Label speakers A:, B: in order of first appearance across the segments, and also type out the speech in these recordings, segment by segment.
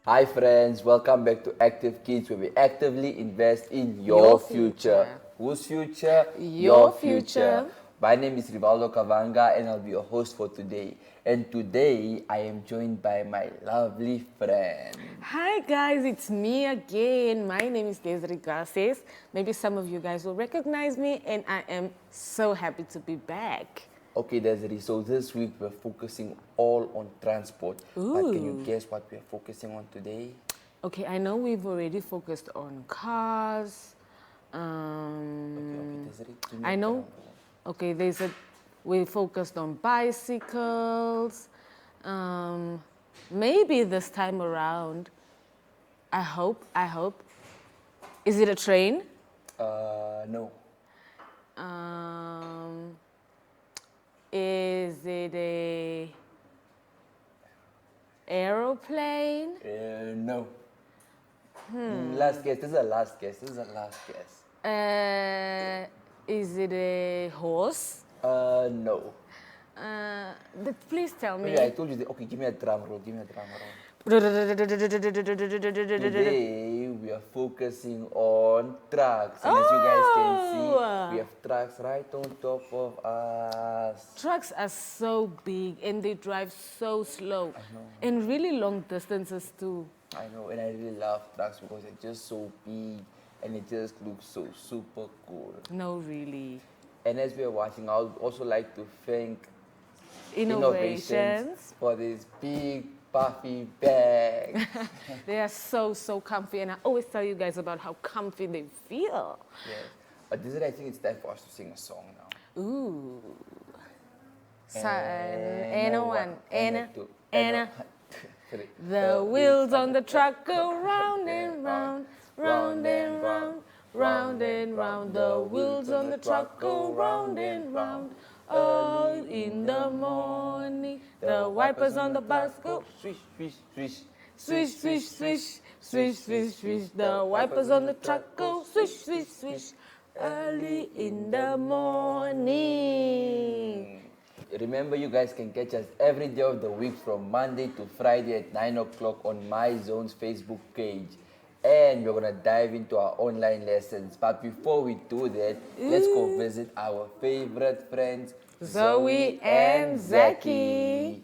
A: Hi friends, welcome back to Active Kids where we actively invest in your
B: Your
A: future.
B: future.
A: Whose future?
B: Your future.
A: My name is Rivaldo Kavanga and I'll be your host for today. And today I am joined by my lovely friend.
B: Hi guys, it's me again. My name is Desiree Garces. Maybe some of you guys will recognize me and I am so happy to be back.
A: Okay, Desiree, so this week we're focusing all on transport. But can you guess what we're focusing on today?
B: Okay, I know we've already focused on cars.
A: Okay, Desiree, give me
B: I
A: a
B: know.
A: drum roll.
B: Okay, we focused on bicycles. Maybe this time around, I hope. Is it a train?
A: No.
B: Is it a aeroplane?
A: No. Last guess. This is a last guess.
B: Is it a horse?
A: No.
B: Please tell me.
A: Maybe I told you. Okay, give me a drum roll. Today we are focusing on trucks, and as you guys can see, we have trucks right on top of us.
B: Trucks are so big and they drive so slow. And really long distances too.
A: I know, and I really love trucks because they're just so big and it just looks so super cool.
B: No, really.
A: And as we are watching, I would also like to thank
B: Innovations.
A: for this big puffy bag.
B: They are so comfy, and I always tell you guys about how comfy they feel.
A: Yes. But this is, I think it's time for us to sing a song now.
B: Ooh.
A: Three.
B: The wheels on the truck go round and round, round and round, round and round. The wheels on the truck go round and round. All in the morning, the wipers on the bus go
A: swish, swish, swish.
B: swish, swish, swish, swish, swish, swish. The wipers on the truck go swish, swish, swish. Early in the morning.
A: Remember, you guys can catch us every day of the week from Monday to Friday at 9 o'clock on My Zone's Facebook page. And we're going to dive into our online lessons. But before we do that, let's go visit our favorite friends,
B: Zoey and Zacky.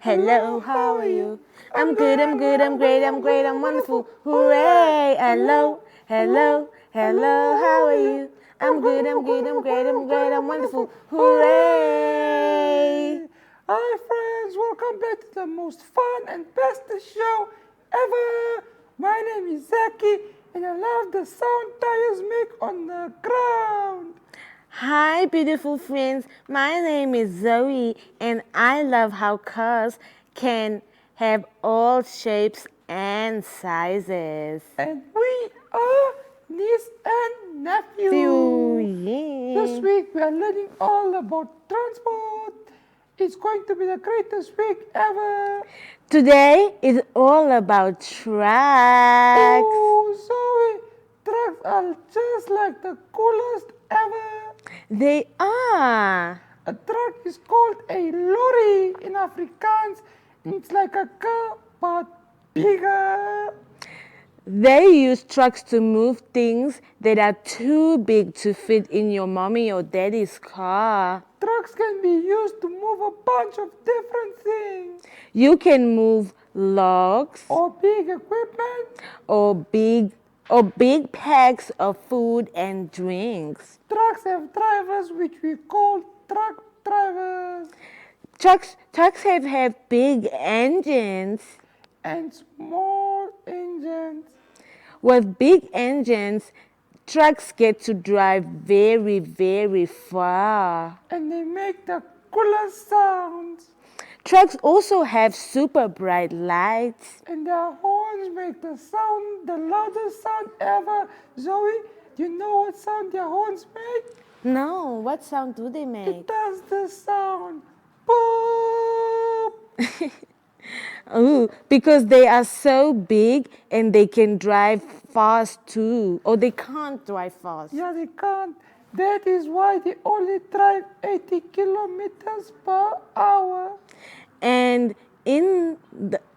B: Hello, how are you? I'm good, I'm great, I'm wonderful. Hooray! Hello, how are you? I'm good, I'm great, I'm wonderful. Hooray!
C: Hi friends, welcome back to the most fun and best show ever. My name is Zacky and I love the sound tires make on the ground.
B: Hi, beautiful friends. My name is Zoe, and I love how cars can have all shapes and sizes.
C: And we are niece and nephew. This week we are learning all about transport. It's going to be the greatest week ever.
B: Today is all about trucks.
C: Oh, Zoe, trucks are just like the coolest ever.
B: They are.
C: A truck is called a lorry in Afrikaans. It's like a car, but bigger.
B: They use trucks to move things that are too big to fit in your mommy or daddy's car.
C: Trucks can be used to move a bunch of different things.
B: You can move logs
C: Or big equipment.
B: or big packs of food and drinks.
C: Trucks have drivers which we call truck drivers.
B: Trucks have big engines.
C: And small engines.
B: With big engines, Trucks get to drive very, very far.
C: And they make the coolest sounds.
B: Trucks also have super bright lights.
C: And their horns make the loudest sound ever. Zoe, do you know what sound their horns make?
B: No, what sound do they make?
C: It does the sound. Boop.
B: Oh, because they are so big and they can drive fast too. Or they can't drive fast.
C: Yeah, they can't. That is why they only drive 80 kilometers per hour.
B: And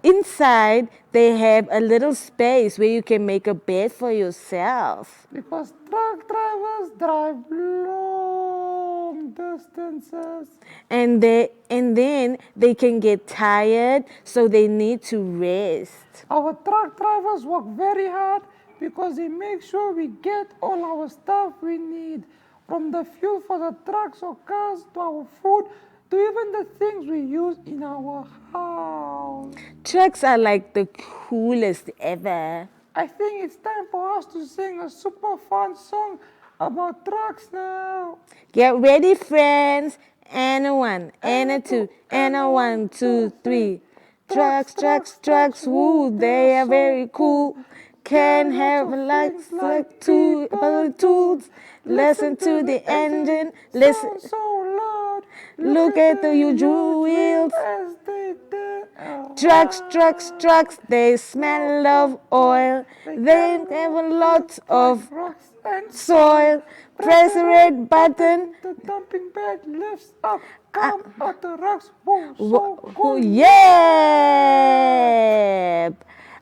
B: inside they have a little space where you can make a bed for yourself.
C: Because truck drivers drive long distances.
B: And then they can get tired, so they need to rest.
C: Our truck drivers work very hard because they make sure we get all our stuff we need. From the fuel for the trucks or cars to our food to even the things we use in our house.
B: Trucks are like the coolest ever.
C: I think it's time for us to sing a super fun song about trucks now.
B: Get ready, friends. And a one, and a two, and a 1, 2, 3. Trucks, trucks, trucks, woo, they are very cool. Can have lights like two tools. Listen to the engine, listen.
C: So loud.
B: Look at the huge wheels.
C: As they did.
B: Trucks, trucks, trucks, they smell of oil. They have a lot of
C: Rocks and
B: soil. Press the red button.
C: the dumping bed lifts up. Come out the rocks. Whoa, so
B: Oh,
C: cool.
B: yeah!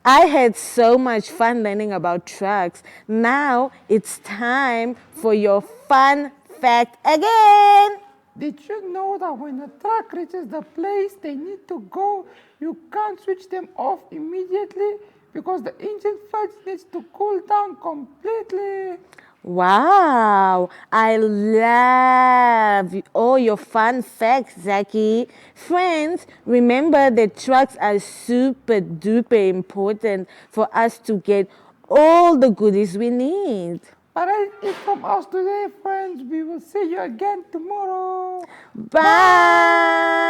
B: I had so much fun learning about trucks. Now it's time for your fun fact again.
C: Did you know that when a truck reaches the place they need to go, you can't switch them off immediately because the engine first needs to cool down completely?
B: Wow, I love all your fun facts, Zacky. Friends, remember that trucks are super duper important for us to get all the goodies we need.
C: But that's it from us today, friends. We will see you again tomorrow.
B: Bye.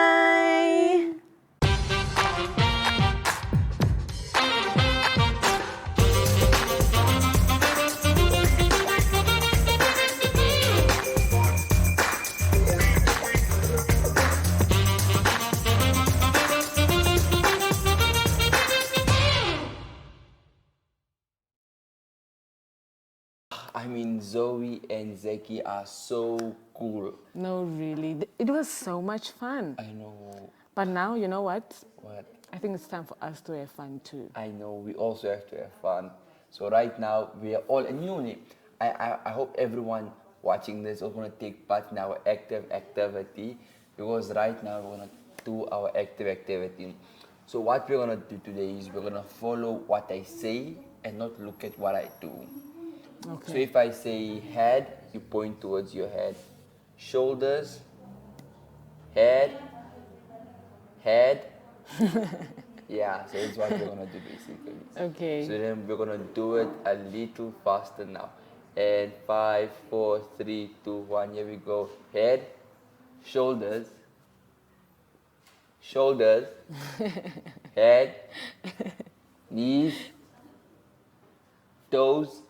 A: I mean, Zoe and Zacky are so cool.
B: No, really. It was so much fun.
A: I know.
B: But now, you know what?
A: What?
B: I think it's time for us to have fun too.
A: I know. We also have to have fun. So right now we are all, and you know, I hope everyone watching this is going to take part in our active activity, because right now we're going to do our active activity. So what we're going to do today is we're going to follow what I say and not look at what I do.
B: Okay.
A: So if I say head, you point towards your head. Shoulders, head, head. Yeah, so that's what we're gonna do basically.
B: Okay.
A: So then we're gonna do it a little faster now. And 5, 4, 3, 2, 1, here we go. Head, shoulders, shoulders, head, knees, toes,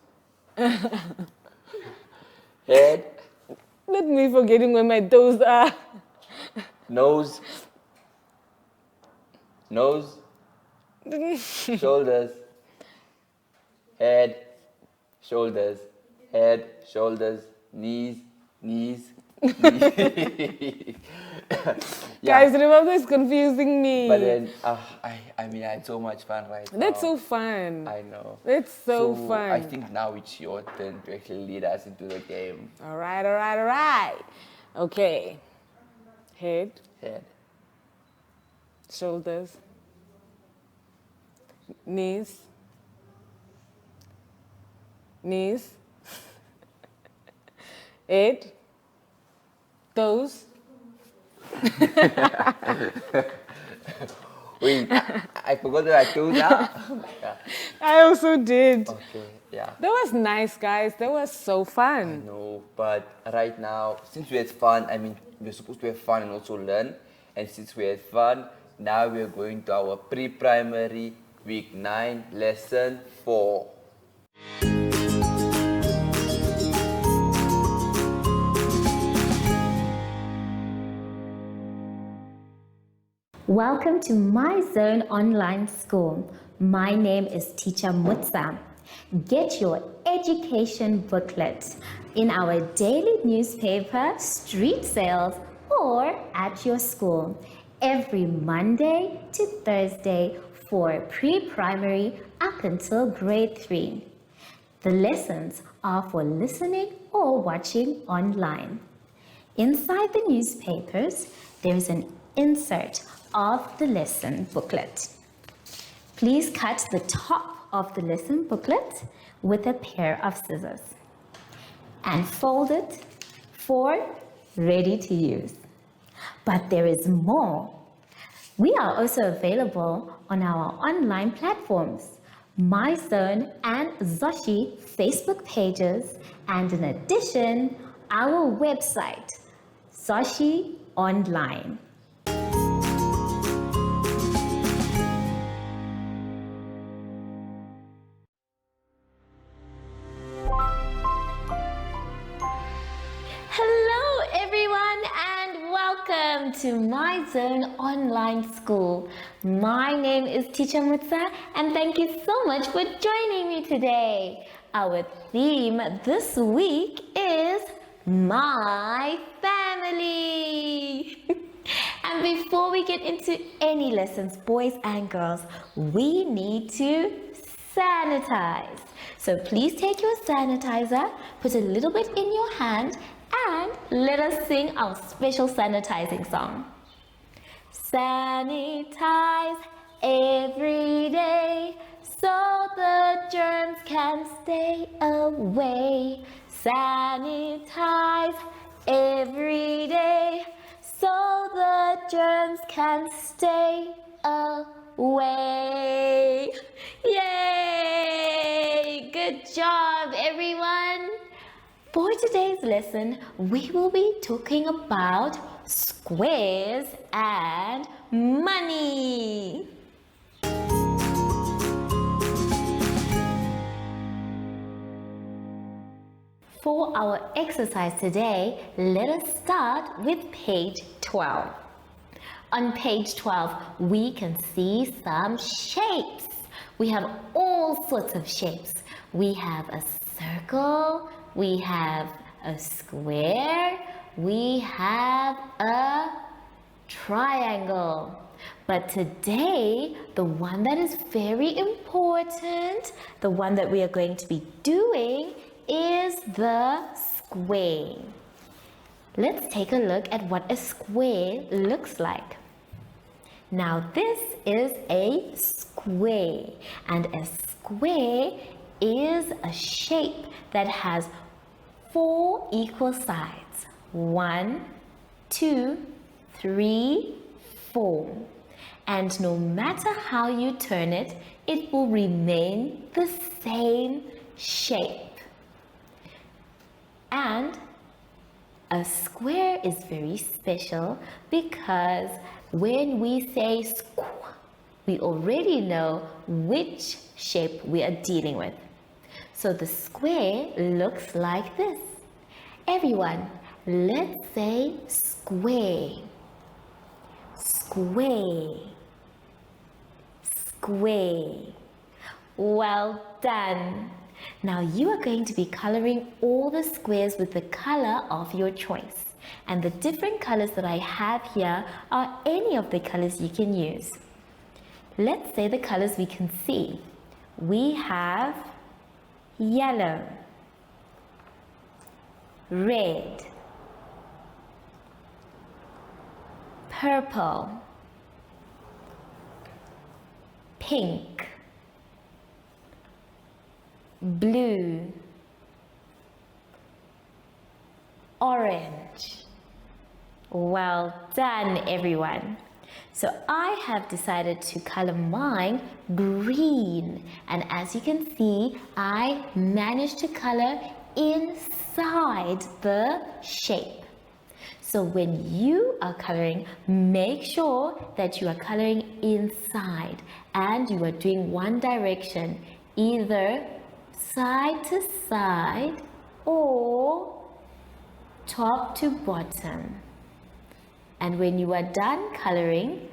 A: head,
B: Let me forgetting where my toes are.
A: nose, nose, shoulders, head, shoulders, head, shoulders, knees, knees, knees.
B: Guys, remember it's confusing me.
A: But then, I mean, I had so much fun right now.
B: That's so fun.
A: I know.
B: That's so fun.
A: I think now it's your turn to actually lead us into the game.
B: All right, all right, all right. Okay. Head,
A: Head,
B: shoulders, knees, knees, head, toes.
A: Wait, I forgot what I told now. Yeah.
B: I also did.
A: Okay, yeah.
B: That was nice, guys. That was so fun.
A: No, but right now, since we had fun, I mean, we're supposed to have fun and also learn. And since we had fun, now we're going to our pre-primary week 9, lesson 4.
D: Welcome to My Zone Online School. My name is Teacher Mutsa. Get your education booklet in our daily newspaper, street sales, or at your school every Monday to Thursday for pre-primary up until grade 3. The lessons are for listening or watching online. Inside the newspapers, there is an insert of the lesson booklet. Please cut the top of the lesson booklet with a pair of scissors and fold it for ready to use. But there is more. We are also available on our online platforms, MyZone and Zoshi Facebook pages, and in addition, our website, Zoshi Online. Hello everyone and welcome to My Zone Online School. My name is Teacher Mutsa and thank you so much for joining me today. Our theme this week is My Family. And before we get into any lessons, boys and girls, we need to sanitize. So please take your sanitizer, put a little bit in your hand, and let us sing our special sanitizing song. Sanitize every day so the germs can stay away. Sanitize every day so the germs can stay away. Yay! Good job, everyone! For today's lesson, we will be talking about squares and money. For our exercise today, let us start with page 12. On page 12, we can see some shapes. We have all sorts of shapes. We have a circle, we have a square, we have a triangle. But today, the one that is very important, the one that we are going to be doing is the square. Let's take a look at what a square looks like. Now this is a square, and a square is a shape that has 4 equal sides. 1, 2, 3, 4. And no matter how you turn it, it will remain the same shape. And a square is very special because when we say square, we already know which shape we are dealing with. So the square looks like this. Everyone, let's say square. Square. Square. Well done. Now you are going to be coloring all the squares with the color of your choice. And the different colors that I have here are any of the colors you can use. Let's say the colors we can see. We have yellow, red, purple, pink, blue, orange. Well done, everyone. So I have decided to color mine green, and as you can see, I managed to color inside the shape. So when you are coloring, make sure that you are coloring inside and you are doing one direction, either side to side or top to bottom. And when you are done coloring,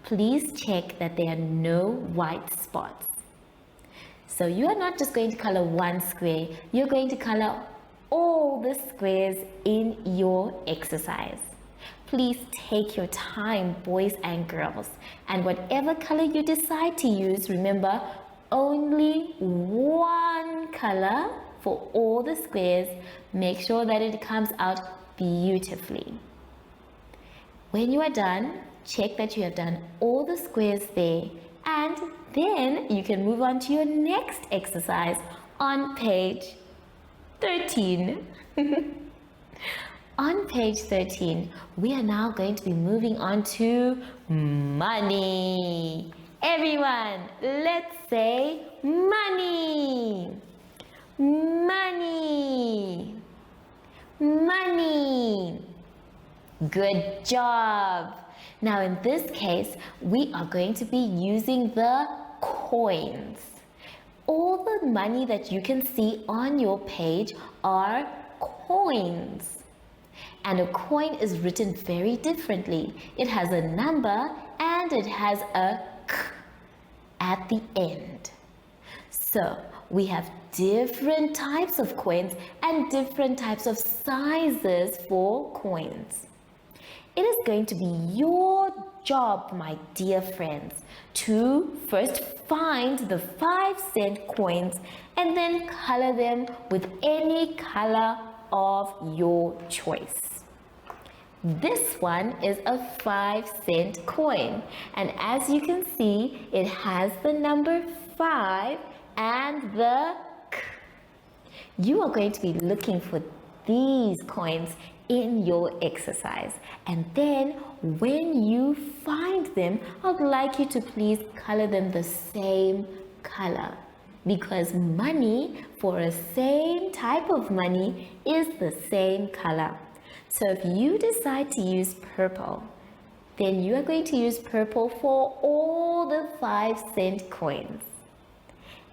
D: please check that there are no white spots. So you are not just going to color one square, you're going to color all the squares in your exercise. Please take your time, boys and girls, and whatever color you decide to use, remember, only one color for all the squares. Make sure that it comes out beautifully. When you are done, check that you have done all the squares there, and then you can move on to your next exercise on page 13. On page 13, we are now going to be moving on to money. Everyone, let's say money. Money. Money. Good job. Now in this case, we are going to be using the coins. All the money that you can see on your page are coins. And a coin is written very differently. It has a number and it has a k at the end. So we have different types of coins and different types of sizes for coins. It is going to be your job, my dear friends, to first find the 5-cent coins and then color them with any color of your choice. This one is a 5-cent coin, and as you can see, it has the number 5 and the K. You are going to be looking for these coins in your exercise, and then when you find them, I'd like you to please color them the same color, because money for a same type of money is the same color. So if you decide to use purple, then you are going to use purple for all the 5-cent coins.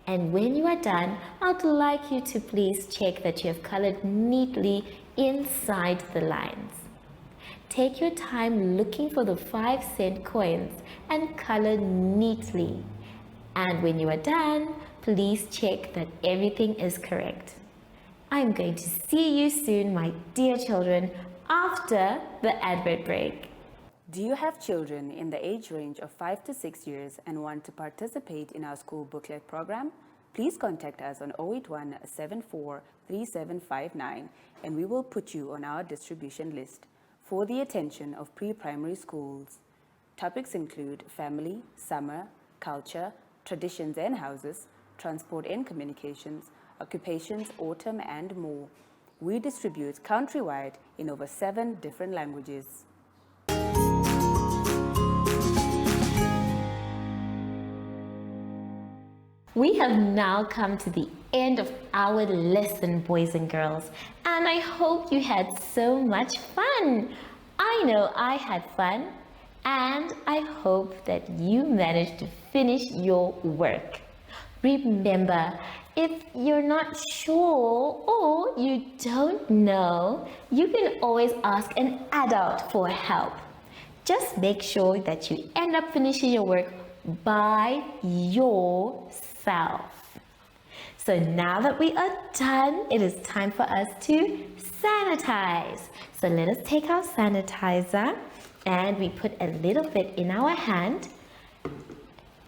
D: And when you are done, I'd like you to please check that you have colored neatly inside the lines. Take your time looking for the 5-cent coins and color neatly. And when you are done, please check that everything is correct. I'm going to see you soon, my dear children, after the advert break.
E: Do you have children in the age range of 5 to 6 years and want to participate in our school booklet program? Please contact us on 081 74 3759 and we will put you on our distribution list for the attention of pre-primary schools. Topics include family, summer, culture, traditions and houses, transport and communications, occupations, autumn and more. We distribute countrywide in over 7 different languages.
D: We have now come to the end of our lesson, boys and girls, and I hope you had so much fun. I know I had fun, and I hope that you managed to finish your work. Remember, if you're not sure or you don't know, you can always ask an adult for help. Just make sure that you end up finishing your work by yourself. So now that we are done, it is time for us to sanitize. So let us take our sanitizer and we put a little bit in our hand.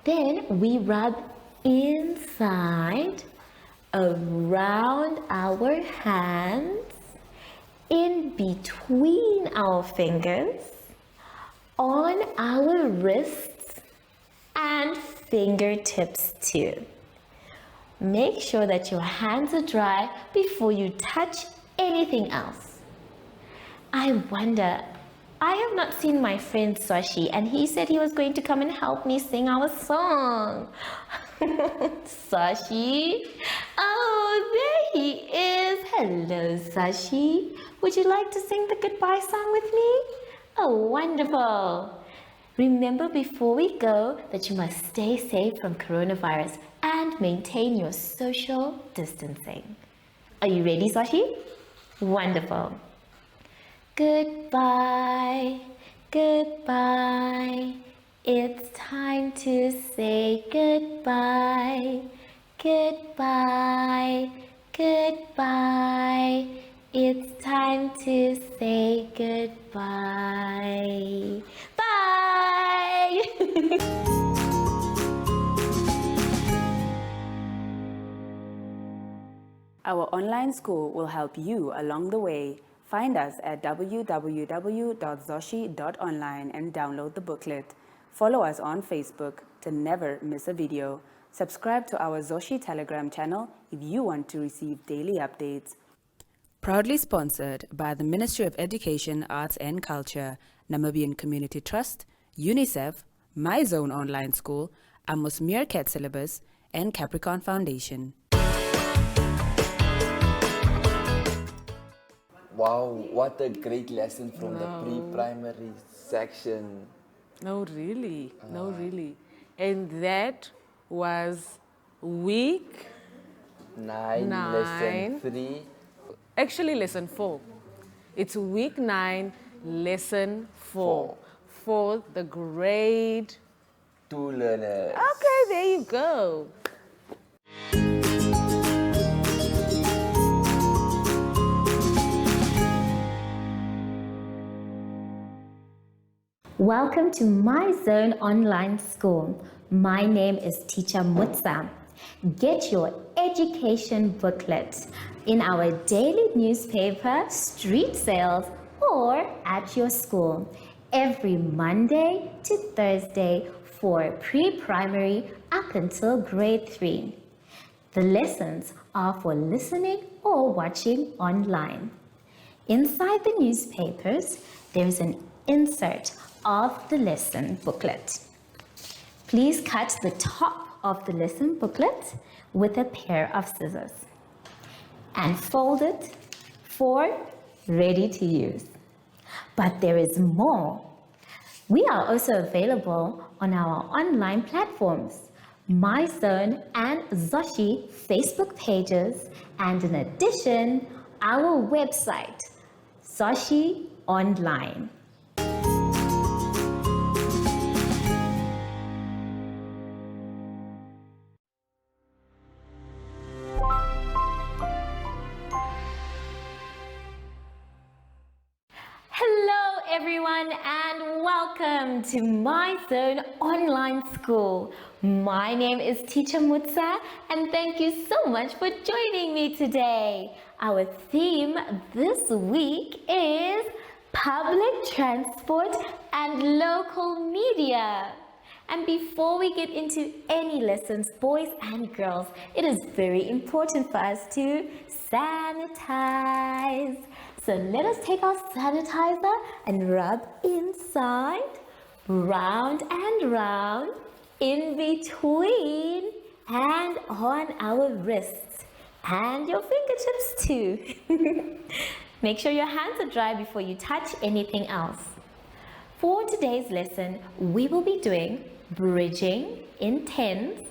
D: Then we rub inside, around our hands, in between our fingers, on our wrists, and fingertips too. Make sure that your hands are dry before you touch anything else. I wonder, I have not seen my friend Sashi, and he said he was going to come and help me sing our song. Sashi? Oh, there he is. Hello, Sashi. Would you like to sing the goodbye song with me? Oh, wonderful. Remember before we go that you must stay safe from coronavirus and maintain your social distancing. Are you ready, Sashi? Wonderful. Goodbye, goodbye. It's time to say goodbye. Goodbye, goodbye. It's time to say goodbye. Bye!
E: Our online school will help you along the way. Find us at www.zoshi.online and download the booklet. Follow us on Facebook to never miss a video. Subscribe to our Zoshi Telegram channel if you want to receive daily updates. Proudly sponsored by the Ministry of Education, Arts and Culture, Namibian Community Trust, UNICEF, My Zone Online School, Amos Meerkat Syllabus, and Capricorn Foundation.
A: Wow, what a great lesson from the pre-primary section.
B: No, really. No, really. And that was week
A: 9,
B: Nine.
A: lesson 3.
B: Actually, lesson 4. It's week 9, lesson 4 for the grade.
A: 2 learners.
B: Okay, there you go.
D: Welcome to My Zone Online School. My name is Teacher Mutsa. Get your education booklet in our daily newspaper, street sales, or at your school every Monday to Thursday for pre-primary up until grade 3. The lessons are for listening or watching online. Inside the newspapers, there is an insert of the lesson booklet. Please cut the top of the lesson booklet with a pair of scissors and fold it for ready to use. But there is more. We are also available on our online platforms, My Zone and Zoshi Facebook pages, and in addition, our website, Zoshi Online. Hello everyone and welcome to My Zone Online School. My name is Teacher Mutsa and thank you so much for joining me today. Our theme this week is public transport and local media. And before we get into any lessons, boys and girls, it is very important for us to sanitize. So let us take our sanitizer and rub inside, round and round, in between, and on our wrists, and your fingertips too. Make sure your hands are dry before you touch anything else. For today's lesson, we will be doing bridging in tens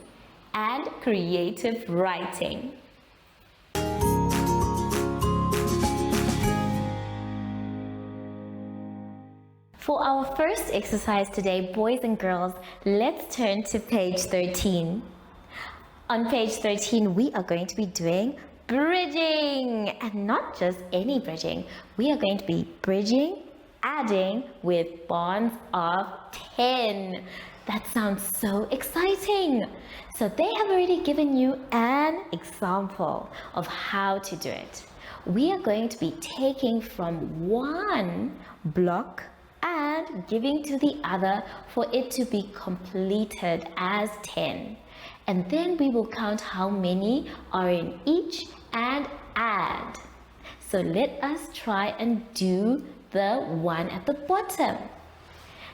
D: and creative writing. For our first exercise today, boys and girls, let's turn to page 13. On page 13, we are going to be doing bridging, and not just any bridging. We are going to be bridging, adding with bonds of 10. That sounds so exciting. So they have already given you an example of how to do it. We are going to be taking from one block and giving to the other for it to be completed as 10. And then we will count how many are in each and add. So let us try and do the one at the bottom.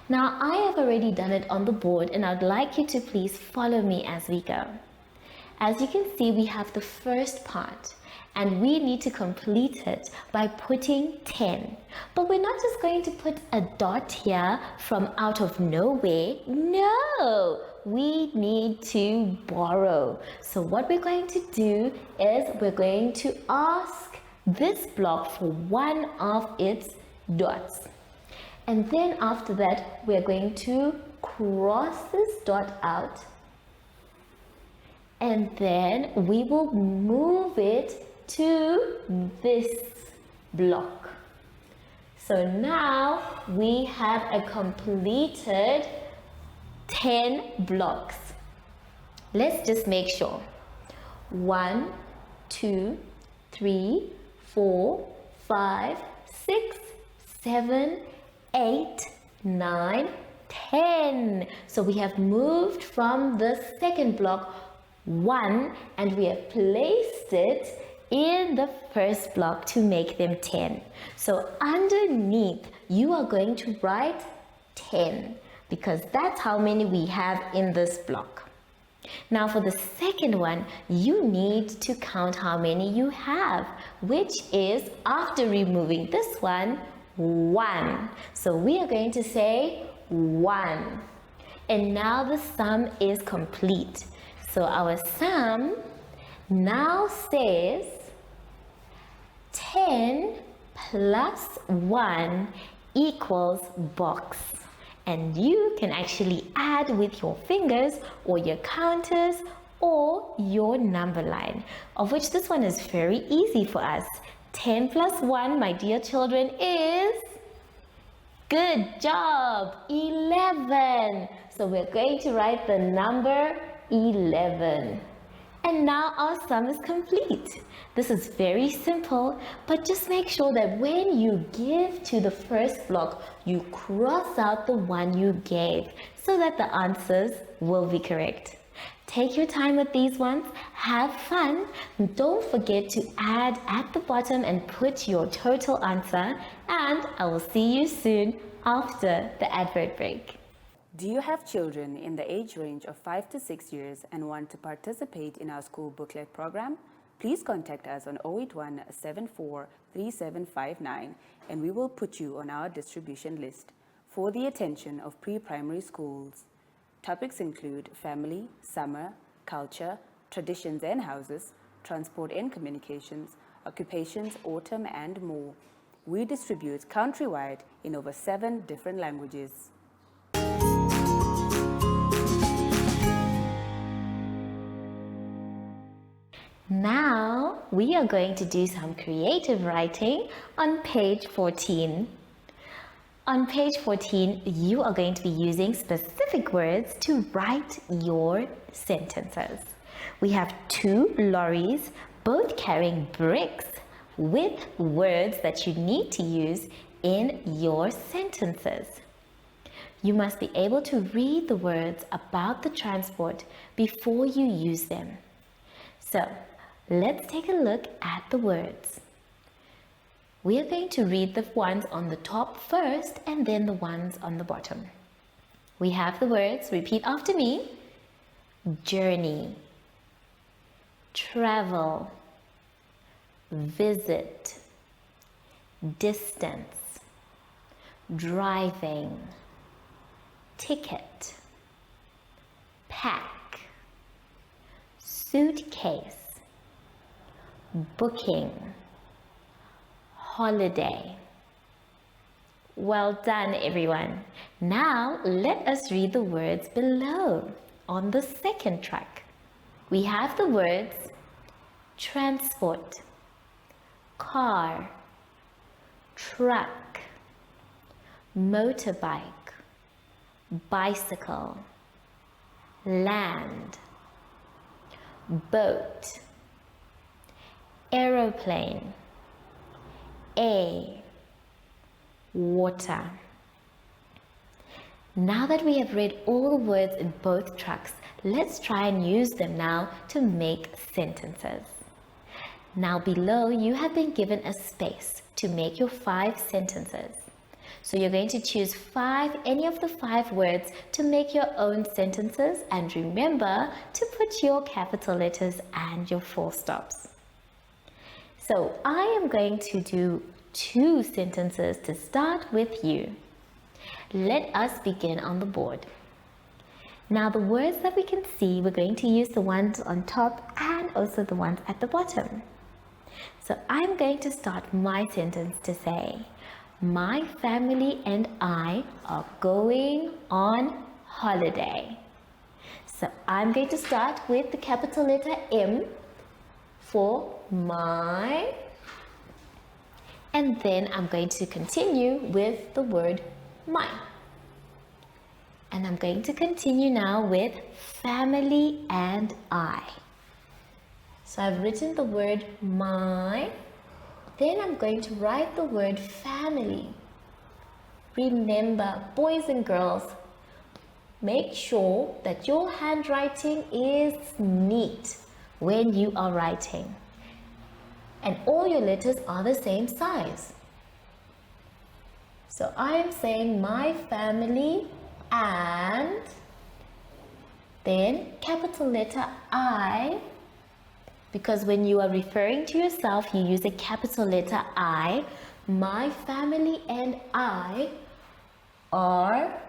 D: Now I have already done it on the board and I'd like you to please follow me as we go. As you can see, we have the first part and we need to complete it by putting 10. But we're not just going to put a dot here from out of nowhere. No, we need to borrow. So what we're going to do is we're going to ask this block for one of its dots. And then after that, we're going to cross this dot out. And then we will move it to this block. So now we have a completed 10 blocks. Let's just make sure. 1, 2, 3, 4, 5, 6, 7, 8, 9, 10. So we have moved from the second block 1 and we have placed it in the first block to make them 10. So underneath you are going to write 10 because that's how many we have in this block. Now for the second one, you need to count how many you have, which is after removing this one, 1. So we are going to say 1. And now the sum is complete. So our sum now says 10 plus 1 equals box. And you can actually add with your fingers or your counters or your number line, of which this one is very easy for us. 10 plus 1, my dear children, is, good job, 11. So we're going to write the number 11. And now our sum is complete. This is very simple, but just make sure that when you give to the first block, you cross out the one you gave so that the answers will be correct. Take your time with these ones, have fun. Don't forget to add at the bottom and put your total answer, and I will see you soon after the advert break.
E: Do you have children in the age range of 5 to 6 years and want to participate in our school booklet program? Please contact us on 081 74 3759 and we will put you on our distribution list for the attention of pre-primary schools. Topics include family, summer, culture, traditions and houses, transport and communications, occupations, autumn and more. We distribute countrywide in over 7 different languages.
D: Now we are going to do some creative writing on page 14. On page 14, you are going to be using specific words to write your sentences. We have 2 lorries, both carrying bricks with words that you need to use in your sentences. You must be able to read the words about the transport before you use them. So, let's take a look at the words. We are going to read the ones on the top first and then the ones on the bottom. We have the words, repeat after me: journey, travel, visit, distance, driving, ticket, pack, suitcase, booking, holiday. Well done, everyone. Now let us read the words below on the second track. We have the words transport, car, truck, motorbike, bicycle, land, boat, aeroplane, water. Now that we have read all the words in both tracks, let's try and use them now to make sentences. Now below, you have been given a space to make your 5 sentences. So you're going to choose any of the 5 words to make your own sentences, and remember to put your capital letters and your full stops. So I am going to do 2 sentences to start with you. Let us begin on the board. Now the words that we can see, we're going to use the ones on top and also the ones at the bottom. So I'm going to start my sentence to say, my family and I are going on holiday. So I'm going to start with the capital letter M for my, and then I'm going to continue with the word my. And I'm going to continue now with family and I. So I've written the word my, then I'm going to write the word family. Remember, boys and girls, make sure that your handwriting is neat when you are writing. And all your letters are the same size. So I am saying my family and then capital letter I, because when you are referring to yourself, you use a capital letter I. My family and I are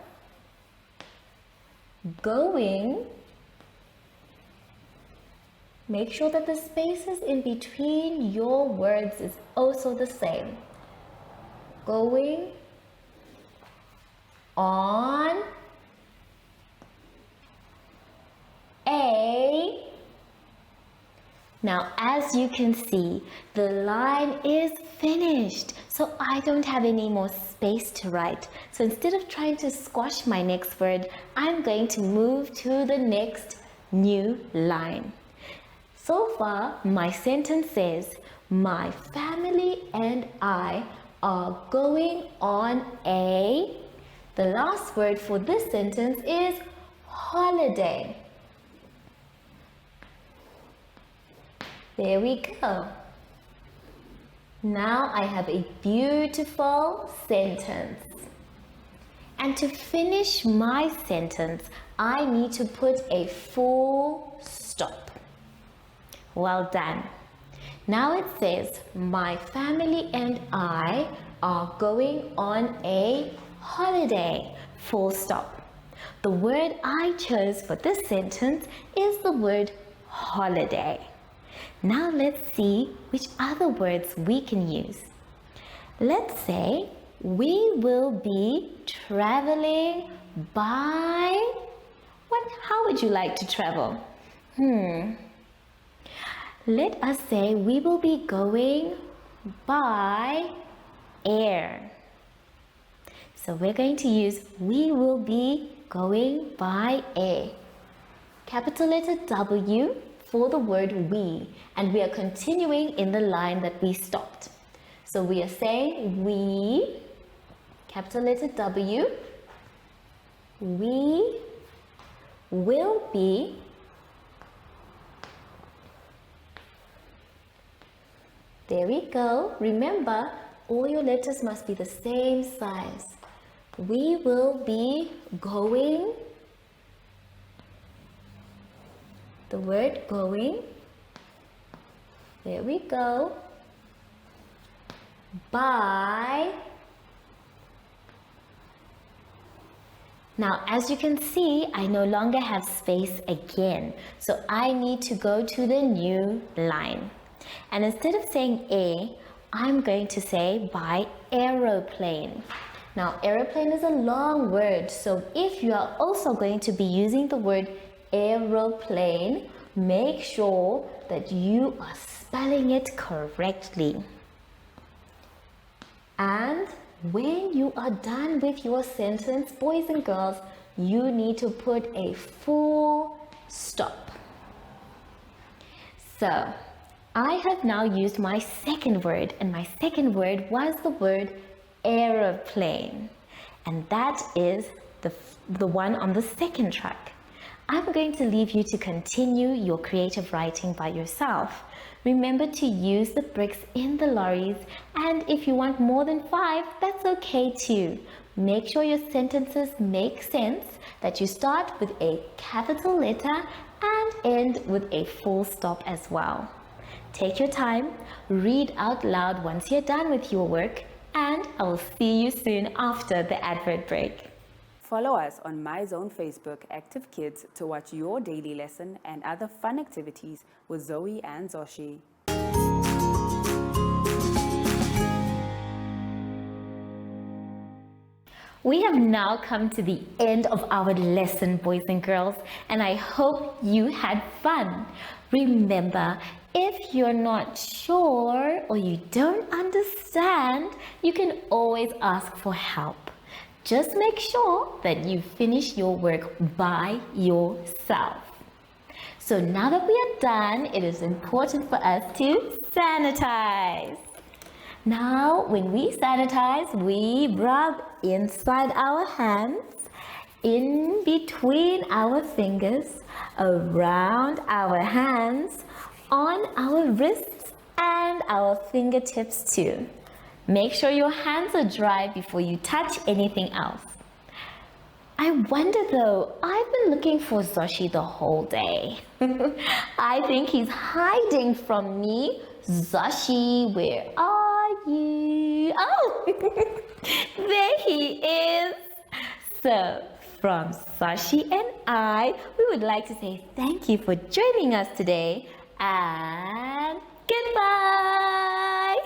D: going. Make sure that the spaces in between your words is also the same. Going on a. Now, as you can see, the line is finished, so I don't have any more space to write. So instead of trying to squash my next word, I'm going to move to the next new line. So far, my sentence says, my family and I are going on a. The last word for this sentence is holiday. There we go. Now I have a beautiful sentence. And to finish my sentence, I need to put a full stop. Well done. Now it says, my family and I are going on a holiday. Full stop. The word I chose for this sentence is the word holiday. Now let's see which other words we can use. Let's say we will be traveling by, how would you like to travel? Let us say we will be going by air. So we're going to use we will be going by air. Capital letter W for the word we, and we are continuing in the line that we stopped. So we are saying we, capital letter W, we will be there we go. Remember, all your letters must be the same size. We will be going, the word going, there we go, by. Now, as you can see, I no longer have space again, so I need to go to the new line. And instead of saying a, I'm going to say by aeroplane. Now, aeroplane is a long word, so if you are also going to be using the word aeroplane, make sure that you are spelling it correctly. And when you are done with your sentence, boys and girls, you need to put a full stop. So, I have now used my second word, and my second word was the word aeroplane. And that is the one on the second track. I'm going to leave you to continue your creative writing by yourself. Remember to use the bricks in the lorries, and if you want more than 5, that's okay too. Make sure your sentences make sense, that you start with a capital letter and end with a full stop as well. Take your time, read out loud once you're done with your work, and I will see you soon after the advert break.
E: Follow us on MyZone Facebook Active Kids to watch your daily lesson and other fun activities with Zoe and Zacky.
D: We have now come to the end of our lesson, boys and girls, and I hope you had fun. Remember, if you're not sure or you don't understand, you can always ask for help. Just make sure that you finish your work by yourself. So now that we are done, it is important for us to sanitize. Now, when we sanitize, we rub inside our hands, in between our fingers, around our hands, on our wrists and our fingertips too. Make sure your hands are dry before you touch anything else. I wonder though, I've been looking for Zacky the whole day. I think he's hiding from me. Zacky, where are you? Oh, there he is. So, from Zacky and I, we would like to say thank you for joining us today and goodbye.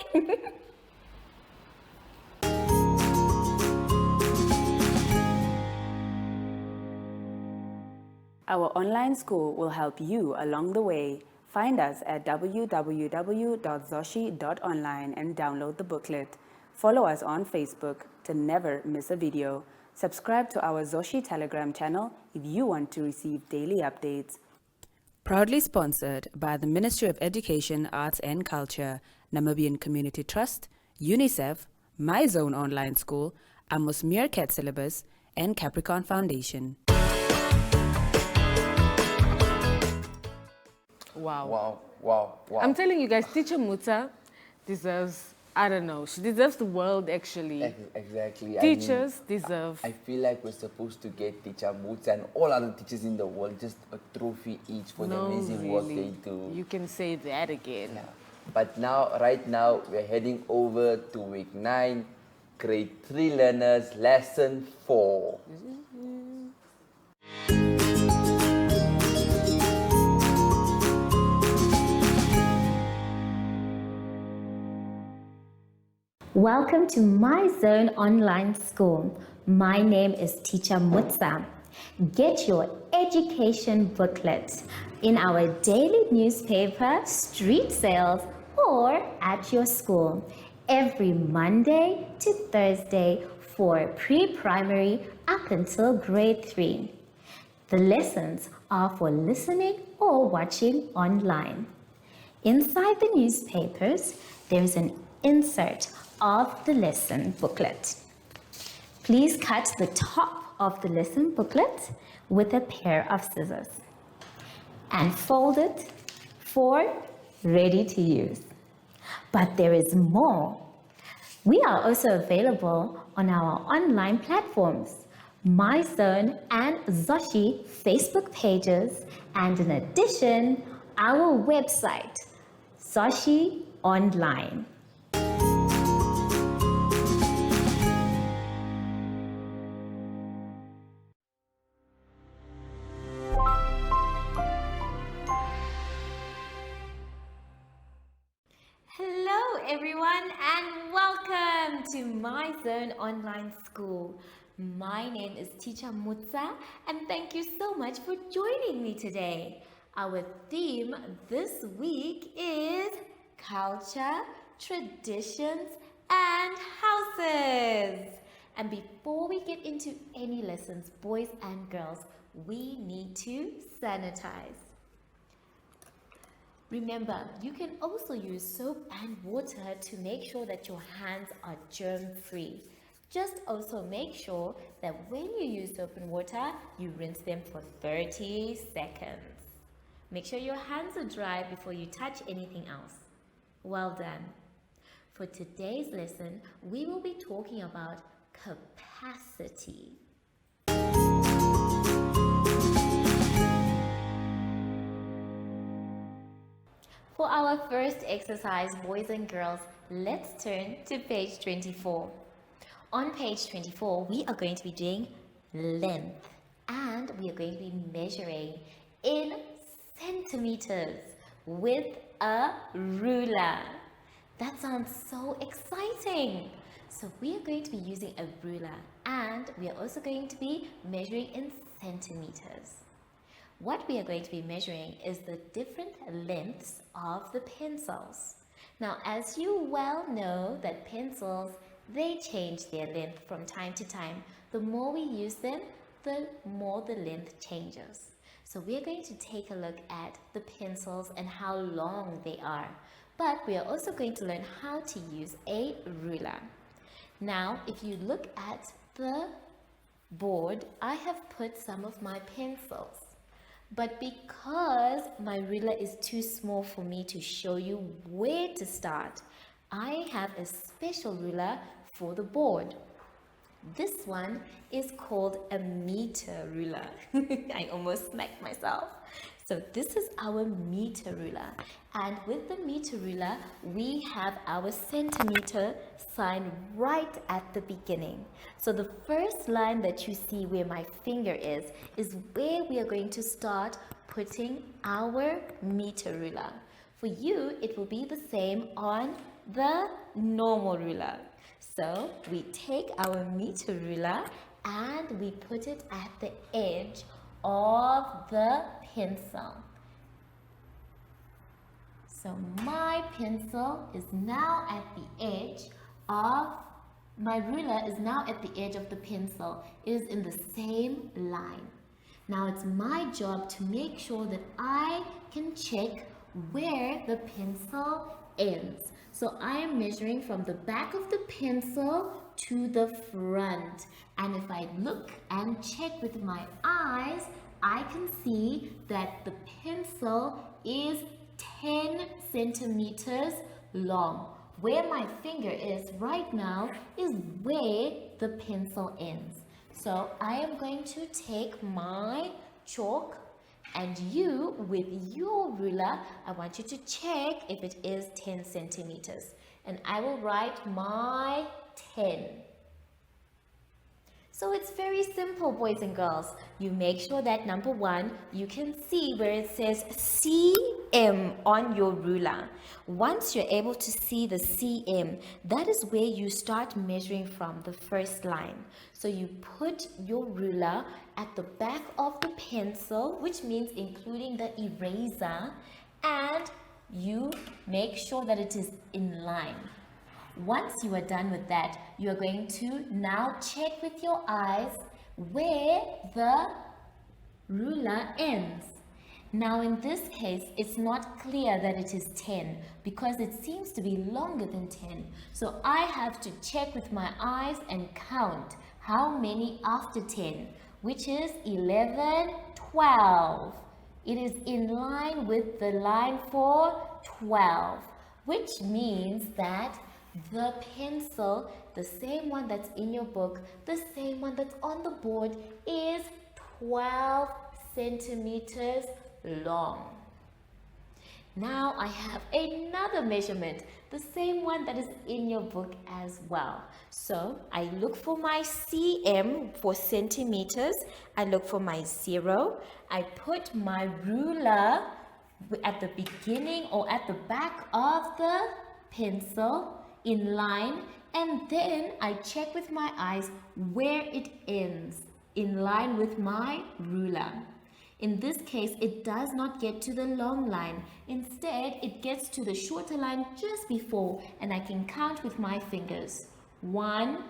E: Our online school will help you along the way. Find us at www.zoshi.online and download the booklet. Follow us on Facebook to never miss a video. Subscribe to our Zacky Telegram channel if you want to receive daily updates. Proudly sponsored by the Ministry of Education, Arts and Culture, Namibian Community Trust, UNICEF, MyZone Online School, Amos Meerkat Syllabus, and Capricorn Foundation.
B: Wow.
A: Wow.
B: I'm telling you guys, Teacher Muta deserves, I don't know, she deserves the world actually.
A: Exactly.
B: Teachers deserve.
A: I feel like we're supposed to get Teacher Moots and all other teachers in the world just a trophy each for the amazing work they do.
B: You can say that again.
A: Yeah. But now, right now, we're heading over to week 9, grade 3 learners, lesson 4.
D: Welcome to MyZone Online School. My name is Teacher Mutsa. Get your education booklet in our daily newspaper, street sales, or at your school every Monday to Thursday for pre-primary up until grade 3. The lessons are for listening or watching online. Inside the newspapers, there is an insert of the lesson booklet. Please cut the top of the lesson booklet with a pair of scissors and fold it for ready to use. But there is more. We are also available on our online platforms, MyZone and Zacky Facebook pages, and in addition, our website, Zacky Online. Hello everyone and welcome to MyZone Online School. My name is Teacher Mutsa and thank you so much for joining me today. Our theme this week is culture, traditions and houses. And before we get into any lessons, boys and girls, we need to sanitize. Remember, you can also use soap and water to make sure that your hands are germ-free. Just also make sure that when you use soap and water, you rinse them for 30 seconds. Make sure your hands are dry before you touch anything else. Well done. For today's lesson, we will be talking about capacity. For our first exercise, boys and girls, let's turn to page 24. On page 24, we are going to be doing length, and we are going to be measuring in centimeters with a ruler. That sounds so exciting. So we are going to be using a ruler, and we are also going to be measuring in centimeters. What we are going to be measuring is the different lengths of the pencils. Now, as you well know that pencils, they change their length from time to time. The more we use them, the more the length changes. So we are going to take a look at the pencils and how long they are. But we are also going to learn how to use a ruler. Now, if you look at the board, I have put some of my pencils. But because my ruler is too small for me to show you where to start, I have a special ruler for the board. This one is called a meter ruler. I almost smacked myself. So this is our meter ruler. And with the meter ruler, we have our centimeter sign right at the beginning. So the first line that you see where my finger is where we are going to start putting our meter ruler. For you, it will be the same on the normal ruler. So we take our meter ruler and we put it at the edge of the pencil. So my pencil is now at the edge of, my ruler is now at the edge of the pencil. It is in the same line. Now it's my job to make sure that I can check where the pencil ends. So I am measuring from the back of the pencil to the front. And if I look and check with my eyes, I can see that the pencil is 10 centimeters long. Where my finger is right now is where the pencil ends. So I am going to take my chalk, and you, with your ruler, I want you to check if it is 10 centimeters. And I will write my 10. So it's very simple, boys and girls. You make sure that number one, you can see where it says CM on your ruler. Once you're able to see the CM, that is where you start measuring from, the first line. So you put your ruler at the back of the pencil, which means including the eraser, and you make sure that it is in line. Once you are done with that, you are going to now check with your eyes where the ruler ends. Now in this case, it's not clear that it is 10 because it seems to be longer than 10. So I have to check with my eyes and count how many after 10, which is 11, 12. It is in line with the line for 12, which means that the pencil, the same one that's in your book, the same one that's on the board, is 12 centimeters long. Now I have another measurement, the same one that is in your book as well. So I look for my cm for centimeters, I look for my 0, I put my ruler at the beginning or at the back of the pencil in line, and then I check with my eyes where it ends in line with my ruler. In this case, it does not get to the long line. Instead, it gets to the shorter line just before, and I can count with my fingers. 1,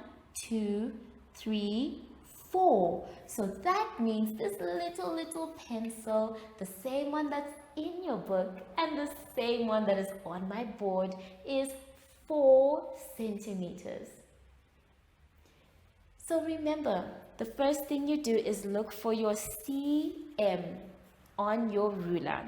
D: 2, 3, 4. So that means this little pencil, the same one that's in your book and the same one that is on my board, is 4 centimeters. So remember, the first thing you do is look for your CM on your ruler.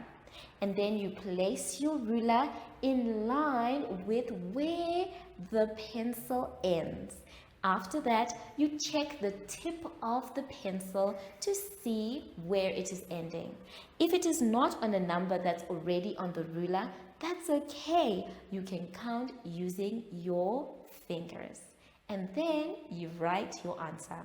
D: And then you place your ruler in line with where the pencil ends. After that, you check the tip of the pencil to see where it is ending. If it is not on a number that's already on the ruler, that's okay. You can count using your fingers. And then you write your answer.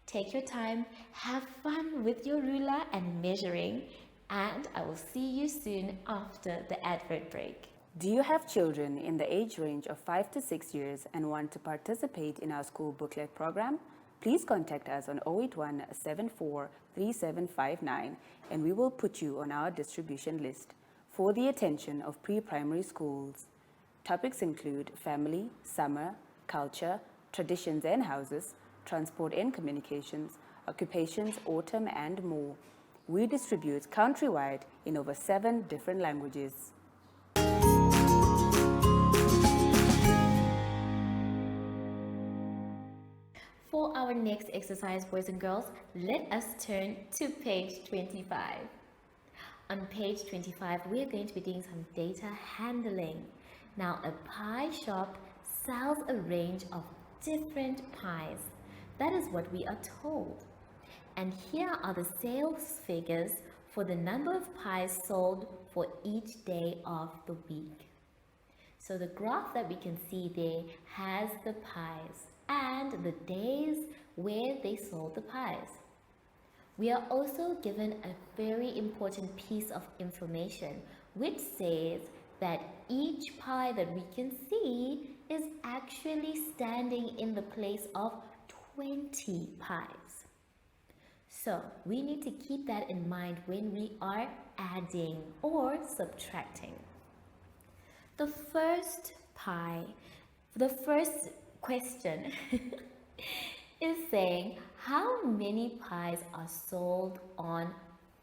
D: Take your time, have fun with your ruler and measuring, and I will see you soon after the advert break.
E: Do you have children in the age range of 5 to 6 years and want to participate in our school booklet program? Please contact us on 081 74 3759 and we will put you on our distribution list. For the attention of pre-primary schools, topics include family, summer, culture, traditions and houses, transport and communications, occupations, autumn and more. We distribute countrywide in over 7 different languages.
D: For our next exercise, boys and girls, let us turn to page 25. On page 25, we are going to be doing some data handling. Now, a pie shop sells a range of different pies. That is what we are told. And here are the sales figures for the number of pies sold for each day of the week. So the graph that we can see there has the pies and the days where they sold the pies. We are also given a very important piece of information which says that each pie that we can see is actually standing in the place of 20 pies. So we need to keep that in mind when we are adding or subtracting. The first question is saying how many pies are sold on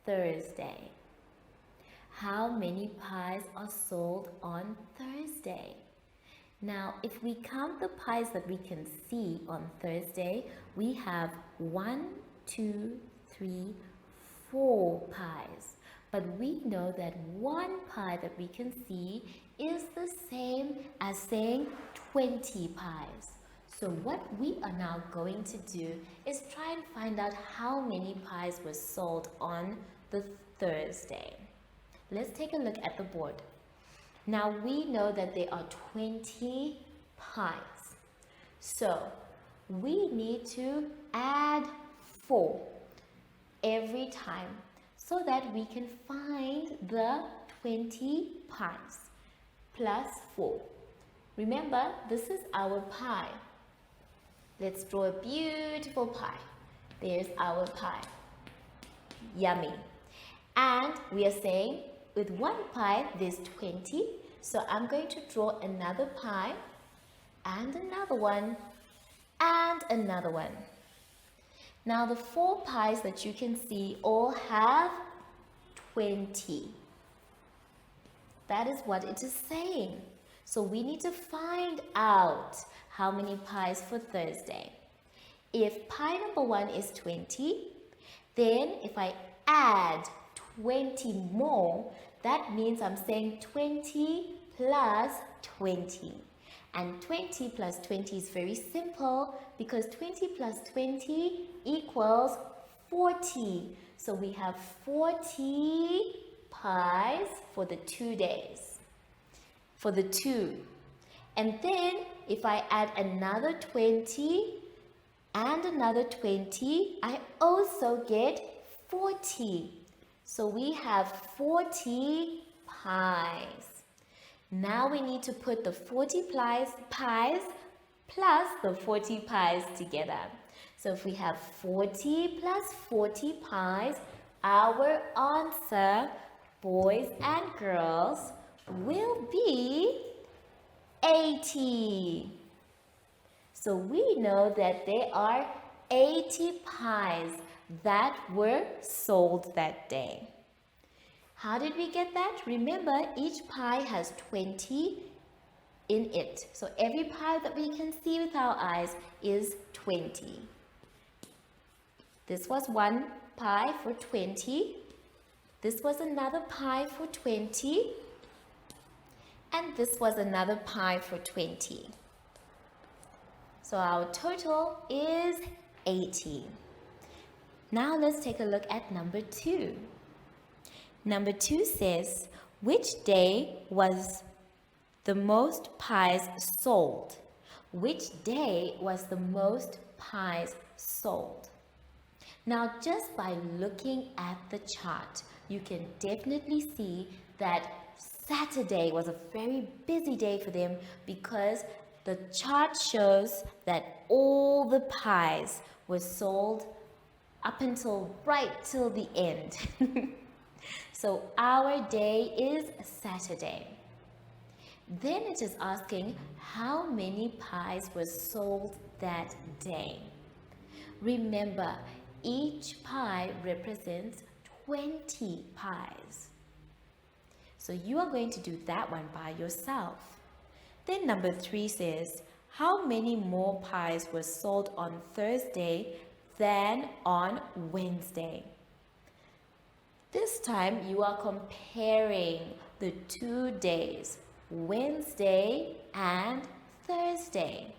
D: Thursday? How many pies are sold on Thursday? Now, if we count the pies that we can see on Thursday, we have 1, 2, 3, 4 pies. But we know that one pie that we can see is the same as saying 20 pies. So what we are now going to do is try and find out how many pies were sold on the Thursday. Let's take a look at the board. Now we know that there are 20 pies. So we need to add 4 every time so that we can find the 20 pies plus 4. Remember, this is our pie. Let's draw a beautiful pie. There's our pie. Yummy. And we are saying with one pie there's 20. So I'm going to draw another pie and another one and another one. Now the 4 pies that you can see all have 20. That is what it is saying. So we need to find out how many pies for Thursday. If pie number 1 is 20, then if I add 20 more, that means I'm saying 20 plus 20. And 20 plus 20 is very simple because 20 plus 20 equals 40. So we have 40 pies for the 2 days. For the 2. And then if I add another 20 and another 20, I also get 40. So we have 40 pies. Now we need to put the 40 pies plus the 40 pies together. So if we have 40 plus 40 pies, our answer, boys and girls, will be 80. So we know that there are 80 pies that were sold that day. How did we get that? Remember, each pie has 20 in it. So every pie that we can see with our eyes is 20. This was one pie for 20. This was another pie for 20. And this was another pie for 20. So our total is 80. Now let's take a look at number 2. Number 2 says, which day was the most pies sold? Which day was the most pies sold? Now, just by looking at the chart, you can definitely see that Saturday was a very busy day for them because the chart shows that all the pies were sold up until right till the end. So our day is Saturday. Then it is asking how many pies were sold that day. Remember, each pie represents 20 pies. So you are going to do that one by yourself. Then number 3 says, how many more pies were sold on Thursday than on Wednesday? This time you are comparing the 2 days, Wednesday and Thursday.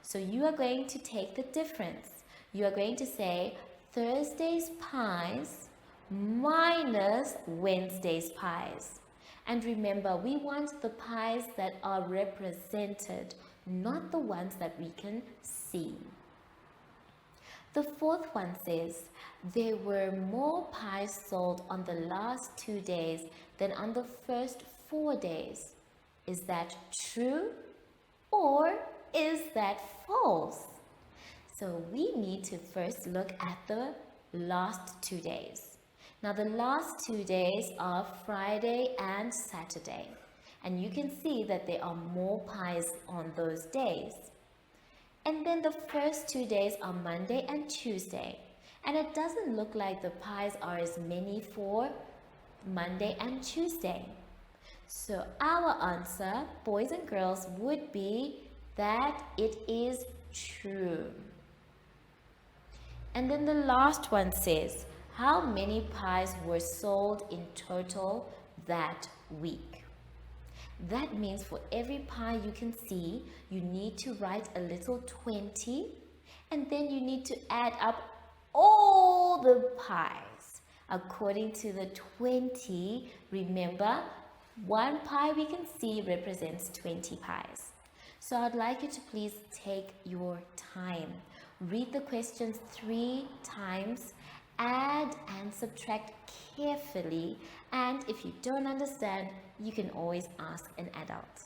D: So you are going to take the difference. You are going to say Thursday's pies minus Wednesday's pies. And remember, we want the pies that are represented, not the ones that we can see. The 4th one says, there were more pies sold on the last 2 days than on the first 4 days. Is that true or is that false? So we need to first look at the last 2 days. Now the last 2 days are Friday and Saturday. And you can see that there are more pies on those days. And then the first 2 days are Monday and Tuesday. And it doesn't look like the pies are as many for Monday and Tuesday. So our answer, boys and girls, would be that it is true. And then the last one says, how many pies were sold in total that week? That means for every pie you can see, you need to write a little 20, and then you need to add up all the pies according to the 20. Remember, one pie we can see represents 20 pies. So I'd like you to please take your time. Read the questions 3 times, add and subtract carefully, and if you don't understand, you can always ask an adult.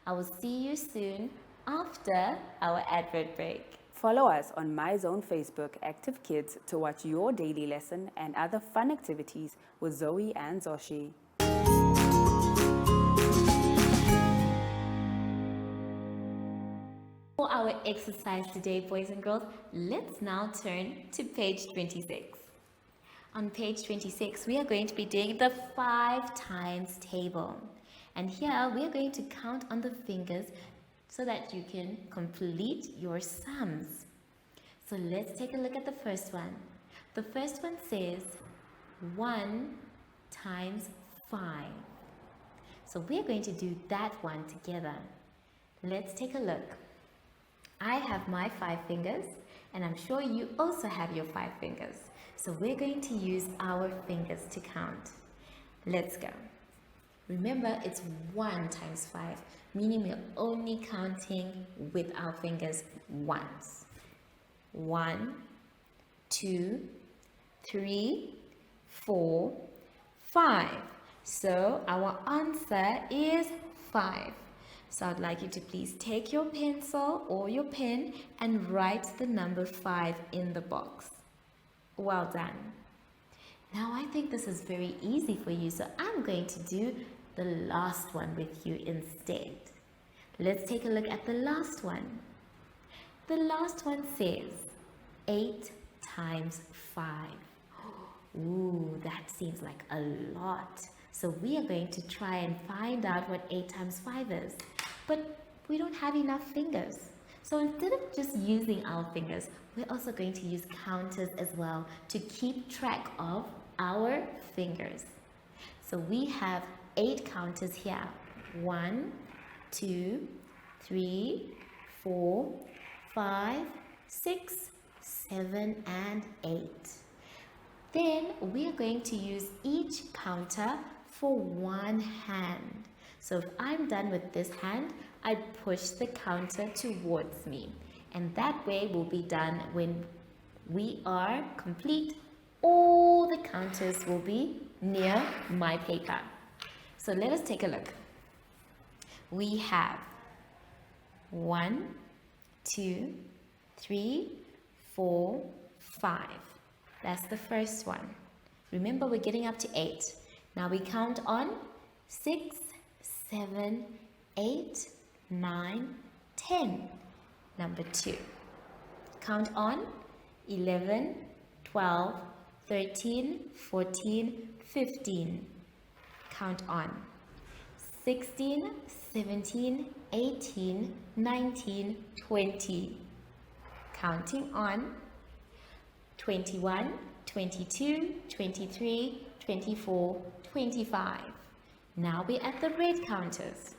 D: I will see you soon after our advert break.
E: Follow us on MyZone Facebook Active Kids to watch your daily lesson and other fun activities with Zoe and Zacky.
D: For our exercise today, boys and girls, let's now turn to page 26. On page 26, we are going to be doing the 5 times table. And here we are going to count on the fingers so that you can complete your sums. So let's take a look at the first one. The first one says 1 times 5. So we're going to do that one together. Let's take a look. I have my 5 fingers, and I'm sure you also have your 5 fingers. So we're going to use our fingers to count. Let's go. Remember, it's 1 times 5, meaning we're only counting with our fingers once. 1, 2, 3, 4, 5. So our answer is 5. So I'd like you to please take your pencil or your pen and write the number 5 in the box. Well done. Now I think this is very easy for you, so I'm going to do the last one with you instead. Let's take a look at the last one. The last one says 8 times 5. Ooh, that seems like a lot. So we are going to try and find out what 8 times 5 is. But we don't have enough fingers. So instead of just using our fingers, we're also going to use counters as well to keep track of our fingers. So we have 8 counters here. 1, 2, 3, 4, 5, 6, 7, and 8. Then we are going to use each counter for one hand. So if I'm done with this hand, I push the counter towards me. And that way we'll be done when we are complete. All the counters will be near my paper. So let us take a look. We have 1, 2, 3, 4, 5. That's the first one. Remember, we're getting up to 8. Now we count on 6, 7, 8, 9, 10. Number 2. Count on 11, 12, 13, 14, 15. Count on 16, 17, 18, 19, 20. Counting on 21, 22, 23, 24, 25. Now we're at the red counters.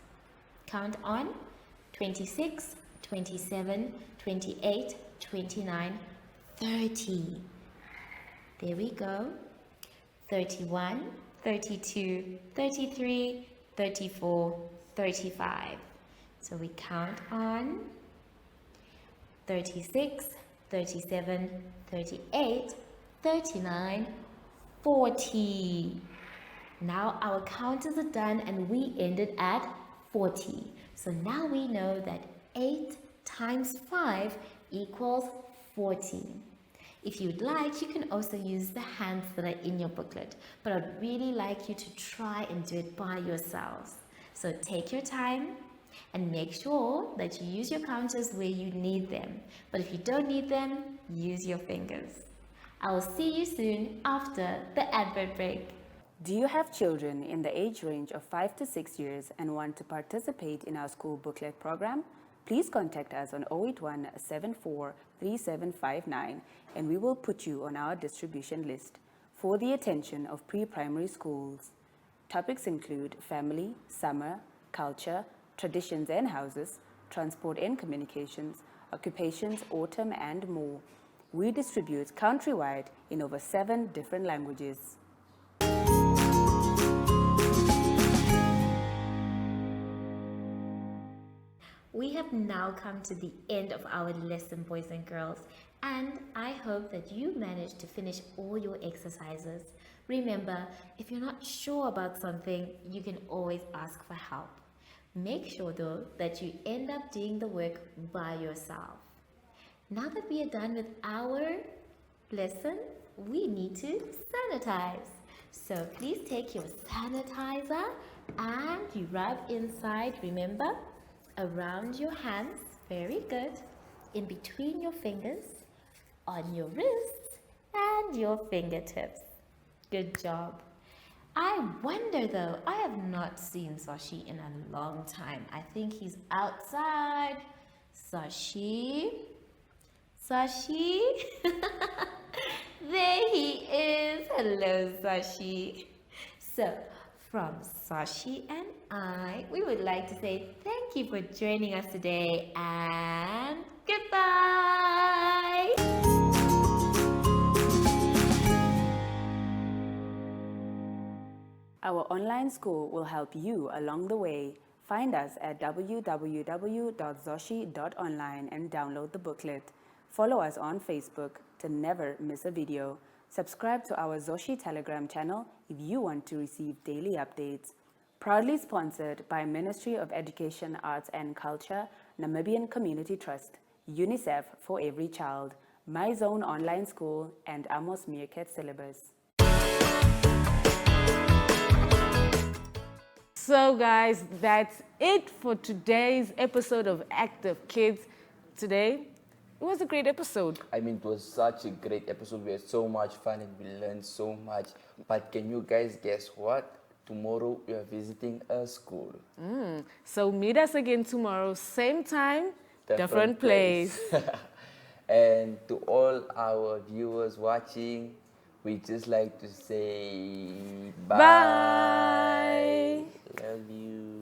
D: Count on 26, 27, 28, 29, 30. There we go. 31, 32, 33, 34, 35. So we count on 36, 37, 38, 39, 40. Now our counters are done and we ended at 40. So now we know that 8 times 5 equals 40. If you'd like, you can also use the hands that are in your booklet, but I'd really like you to try and do it by yourselves. So take your time and make sure that you use your counters where you need them. But if you don't need them, use your fingers. I will see you soon after the advert break.
E: Do you have children in the age range of 5 to 6 years and want to participate in our school booklet program? Please contact us on 081 74 3759 and we will put you on our distribution list for the attention of pre-primary schools. Topics include family, summer, culture, traditions and houses, transport and communications, occupations, autumn, and more. We distribute countrywide in over 7 different languages.
D: We have now come to the end of our lesson, boys and girls, and I hope that you managed to finish all your exercises. Remember, if you're not sure about something, you can always ask for help. Make sure though that you end up doing the work by yourself. Now that we are done with our lesson, we need to sanitize. So please take your sanitizer and you rub inside, remember, around your hands, very good, in between your fingers, on your wrists and your fingertips. Good job. I wonder though, I have not seen Sashi in a long time. I think he's outside. Sashi? Sashi? There he is. Hello, Sashi. So, from Sashi and I, we would like to say thank you for joining us today and goodbye.
E: Our online school will help you along the way. Find us at www.zoshi.online and download the booklet. Follow us on Facebook to never miss a video. Subscribe to our Zoshi Telegram channel if you want to receive daily updates. Proudly sponsored by Ministry of Education, Arts and Culture, Namibian Community Trust, UNICEF for Every Child, My Zone Online School, and Amos Meerkat Syllabus.
B: So guys, that's it for today's episode of Active Kids. Today, it was a great episode.
A: I mean, it was such a great episode. We had so much fun and we learned so much. But can you guys guess what? Tomorrow we are visiting a school.
B: So meet us again tomorrow, same time, different place.
A: And to all our viewers watching, we just like to say
B: Bye.
A: Love you.